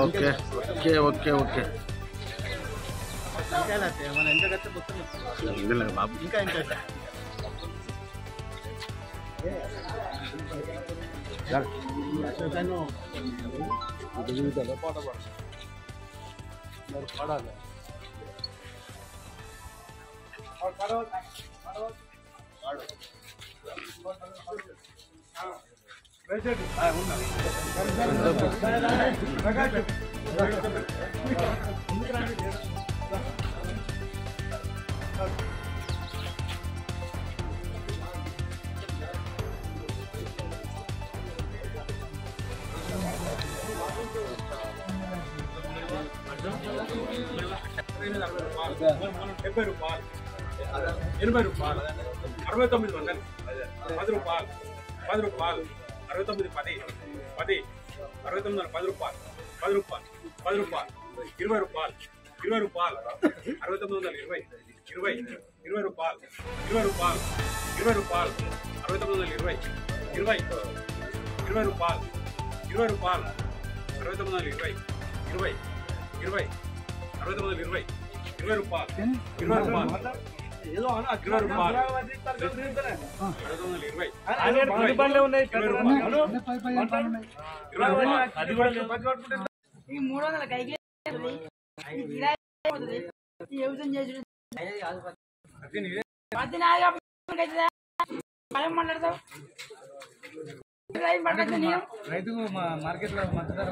Okay okay okay okay బాబు ఇంకా ఇంకా పడాలి ₹70 ₹80 69 ₹10 ₹10 69 10 10 69 ₹10 ₹10 ₹10 ₹20 ₹20 69 20 20 ₹20 ₹20 69 20 20 ₹20 ₹20 69 20 20 20 69 20 ₹20 ఏదో అన్న రైతు మార్కెట్ లో మద్దతు ధర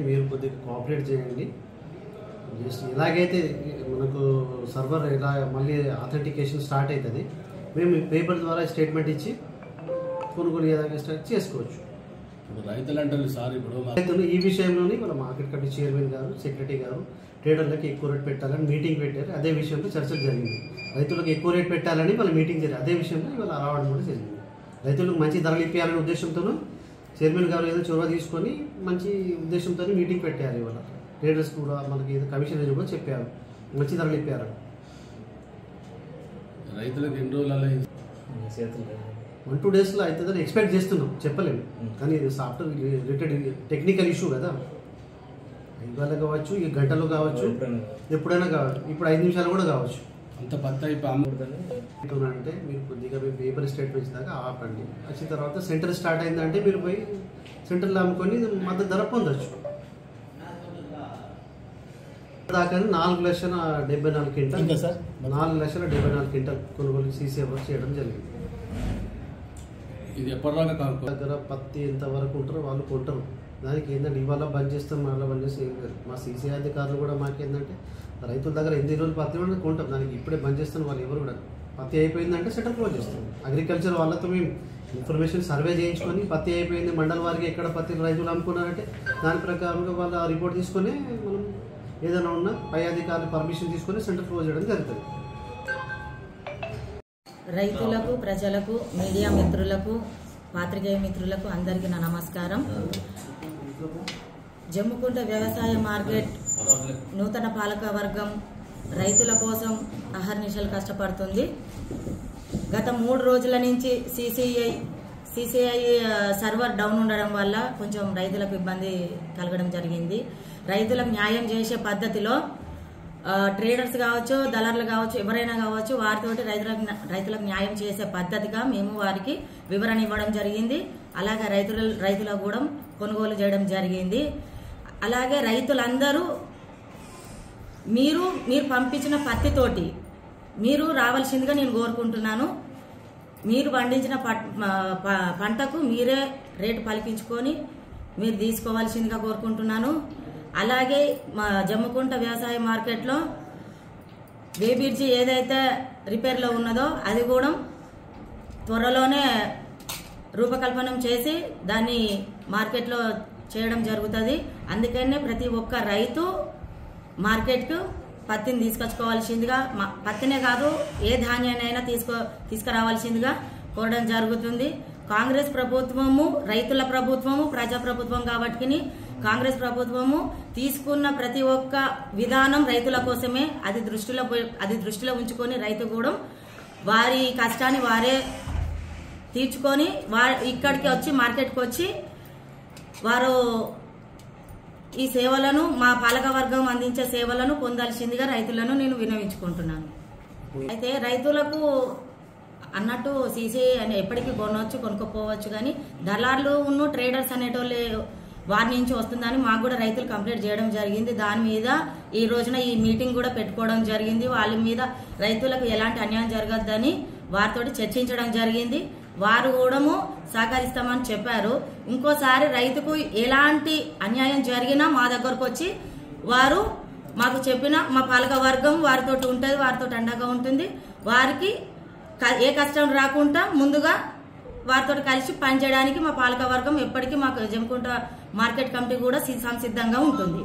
మీరు కొద్దిగా కోఆపరేట్ చేయండి. జస్ట్ ఇలాగైతే మనకు సర్వర్ ఇలా మళ్ళీ అథెంటికేషన్ స్టార్ట్ అవుతుంది. మేము పేపర్ ద్వారా స్టేట్మెంట్ ఇచ్చి కొనుగోలు ఏదైనా స్టార్ట్ చేసుకోవచ్చు. రైతులు అంటారు సార్, ఇప్పుడు రైతులు ఈ విషయంలోని మన మార్కెట్ కమిటీ చైర్మన్ గారు, సెక్రటరీ గారు ట్రేడర్లకు ఎక్కువ రేట్ పెట్టాలని మీటింగ్ పెట్టారు. అదే విషయంలో చర్చలు జరిగింది. రైతులకు ఎక్కువ రేట్ పెట్టాలని వాళ్ళ మీటింగ్ జరిగింది. అదే విషయంలో ఇవాళ రావడం కూడా జరిగింది. రైతులకు మంచి ధరలు ఇప్పించాలనే ఉద్దేశంతోనూ చైర్మన్ గారు ఏదో చొరవ తీసుకొని మంచి ఉద్దేశంతో మీటింగ్ పెట్టారు. ఇవాళ ట్రేడర్స్ కూడా మనకి ఏదో కమిషన్ కూడా చెప్పారు, మంచి ధరలు ఇప్పారు. రైతులకు ఎన్ని రోజులలో 1-2 డేస్లో అవుతుందని ఎక్స్పెక్ట్ చేస్తున్నాం, చెప్పలేము. కానీ ఇది సాఫ్ట్వేర్ రిలేటెడ్ టెక్నికల్ ఇష్యూ కదా. ఇవాళ కావచ్చు, ఈ గంటలో కావచ్చు, ఎప్పుడైనా కావచ్చు, ఇప్పుడు 5 నిమిషాలు కూడా కావచ్చు. అంత పత్తి అంటే మీరు కొద్దిగా మీ పేపర్ స్టేట్మెంట్స్ దాకా ఆపండి. వచ్చిన తర్వాత సెంటర్ స్టార్ట్ అయిందంటే మీరు పోయి సెంటర్లో అమ్ముకొని మద్దతు ధర పొందొచ్చు. దాకా 4,74,000 క్వింటల్, 4,74,000 క్వింటల్ కొనుగోలు సీసీ చేయడం జరిగింది. ఇది ఎప్పటిదాకా దగ్గర పత్తి ఎంతవరకు ఉంటారో వాళ్ళు కొంటారు. దానికి ఏంటంటే ఇవాళ బంద్ చేస్తాం, మళ్ళీ బంద్ చేస్తే ఏం లేదు. మా సీసీ అధికారులు కూడా మాకేంటంటే రైతుల దగ్గర 8 రోజులు పత్తి కూడా కొంటాం. దానికి ఇప్పుడే బంద్ చేస్తాను వాళ్ళు ఎవరు కూడా. పత్తి అయిపోయిందంటే సెంటర్ క్లోజ్ చేస్తాం. అగ్రికల్చర్ వాళ్ళతో మేము ఇన్ఫర్మేషన్ సర్వే చేయించుకొని పత్తి అయిపోయింది మండల వారికి ఎక్కడ పత్తి రైతులు అమ్ముకున్నారంటే దాని ప్రకారంగా వాళ్ళ రిపోర్ట్ తీసుకొని మనం ఏదైనా ఉన్నా పై అధికారులు పర్మిషన్ తీసుకొని సెంటర్ క్లోజ్ చేయడం జరుగుతుంది. రైతులకు, ప్రజలకు, మీడియా మిత్రులకు, పాత్రికేయ మిత్రులకు అందరికీ నా నమస్కారం. జమ్మికుంట వ్యవసాయ మార్కెట్ నూతన పాలక వర్గం రైతుల కోసం అహర్నిశలు కష్టపడుతుంది. గత 3 రోజుల నుంచి సిసిఐ సర్వర్ డౌన్ ఉండడం వల్ల కొంచెం రైతులకు ఇబ్బంది కలగడం జరిగింది. రైతులకు న్యాయం చేసే పద్ధతిలో ట్రేడర్స్ కావచ్చు, దళారులు కావచ్చు, ఎవరైనా కావచ్చు, వారితోటి రైతులకు న్యాయం చేసే పద్ధతిగా మేము వారికి వివరణ ఇవ్వడం జరిగింది. అలాగే రైతులకు కూడా కొనుగోలు చేయడం జరిగింది. అలాగే రైతులందరూ మీరు పంపించిన పత్తితోటి మీరు రావాల్సిందిగా నేను కోరుకుంటున్నాను. మీరు పండించిన పంటకు మీరే రేటు పలికించుకొని మీరు తీసుకోవాల్సిందిగా కోరుకుంటున్నాను. అలాగే మా జమ్మికుంట వ్యవసాయ మార్కెట్లో వేబిర్జీ ఏదైతే రిపేర్లో ఉన్నదో అది కూడా త్వరలోనే రూపకల్పనం చేసి దాన్ని మార్కెట్లో చేయడం జరుగుతుంది. అందుకనే ప్రతి ఒక్క రైతు మార్కెట్కు పత్తిని తీసుకొచ్చుకోవాల్సిందిగా, పత్తినే కాదు ఏ ధాన్యాన్నైనా తీసుకురావాల్సిందిగా కోరడం జరుగుతుంది. కాంగ్రెస్ ప్రభుత్వము రైతుల ప్రభుత్వము, ప్రజాప్రభుత్వం కాబట్టి కాంగ్రెస్ ప్రభుత్వము తీసుకున్న ప్రతి ఒక్క విధానం రైతుల కోసమే. అది దృష్టిలో ఉంచుకొని రైతు కూడా వారి కష్టాన్ని వారే తీర్చుకొని ఇక్కడికి వచ్చి మార్కెట్కి వచ్చి వారు ఈ సేవలను మా పాలకవర్గం అందించే సేవలను పొందాల్సిందిగా రైతులను నేను విన్నవించుకుంటున్నాను. అయితే రైతులకు అన్నట్టు సీసీ అని ఎప్పటికీ కొనుక్కోపోవచ్చు, కానీ దళారులు ట్రేడర్స్ అనేటోళ్ళు వారి నుంచి వస్తుందని మాకు కూడా రైతులు కంప్లైంట్ చేయడం జరిగింది. దాని మీద ఈ రోజున ఈ మీటింగ్ కూడా పెట్టుకోవడం జరిగింది. వాళ్ళ మీద రైతులకు ఎలాంటి అన్యాయం జరగద్దని వారితో చర్చించడం జరిగింది. వారు కూడా సహకరిస్తామని చెప్పారు. ఇంకోసారి రైతుకు ఎలాంటి అన్యాయం జరిగినా మా దగ్గరకు వచ్చి వారు మాకు చెప్పిన మా పాలక వర్గం వారితో ఉంటుంది, వారితో అండగా ఉంటుంది. వారికి ఏ కష్టం రాకుండా ముందుగా వారితో కలిసి పనిచేయడానికి మా పాలక వర్గం ఎప్పటికీ మాకు జమ్మికుంట మార్కెట్ కమిటీ కూడా సంసిద్ధంగా ఉంటుంది.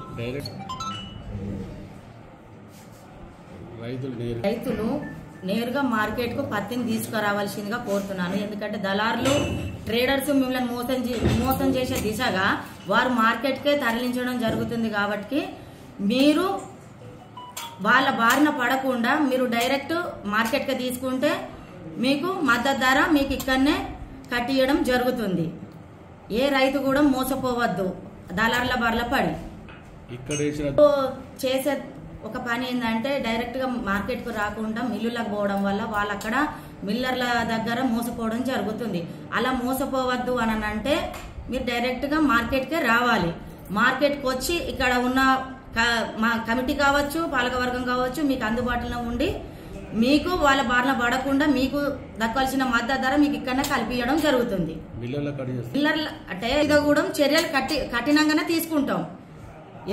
రైతులు నేరుగా మార్కెట్ కు పత్తిని తీసుకురావాల్సిందిగా కోరుతున్నాను. ఎందుకంటే దళారులు ట్రేడర్స్ మిమ్మల్ని మోసం చేసే దిశగా వారు మార్కెట్కే తరలించడం జరుగుతుంది. కాబట్టి మీరు వాళ్ళ బారిన పడకుండా మీరు డైరెక్ట్ మార్కెట్కి తీసుకుంటే మీకు మద్దతు ధర మీకు ఇక్కడనే కట్టియడం జరుగుతుంది. ఏ రైతు కూడా మోసపోవద్దు దళారుల బారిన పడి. చేసే ఒక పని ఏంటంటే డైరెక్ట్ గా మార్కెట్ కు రాకుండా మిల్లులకు పోవడం వల్ల వాళ్ళు అక్కడ మిల్లర్ల దగ్గర మోసపోవడం జరుగుతుంది. అలా మోసపోవద్దు అని అంటే మీరు డైరెక్ట్ గా మార్కెట్ కే రావాలి. మార్కెట్ కు వచ్చి ఇక్కడ ఉన్న మా కమిటీ కావచ్చు, పాలకవర్గం కావచ్చు, మీకు అందుబాటులో ఉండి మీకు వాళ్ళ బారిన పడకుండా మీకు దక్కాల్సిన మద్దతు ధర మీకు ఇక్కడ కల్పించడం జరుగుతుంది. మిల్లర్ల అంటే ఇది కూడా చర్యలు కఠినంగానే తీసుకుంటాం.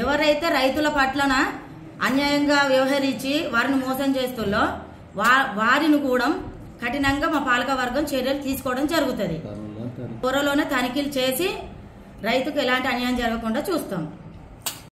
ఎవరైతే రైతుల పట్లన అన్యాయంగా వ్యవహరించి వారిని మోసం చేస్తుల్లో వారిని కూడా కఠినంగా మా పాలక వర్గం చర్యలు తీసుకోవడం జరుగుతుంది. త్వరలోనే తనిఖీలు చేసి రైతుకు ఎలాంటి అన్యాయం జరగకుండా చూస్తాం.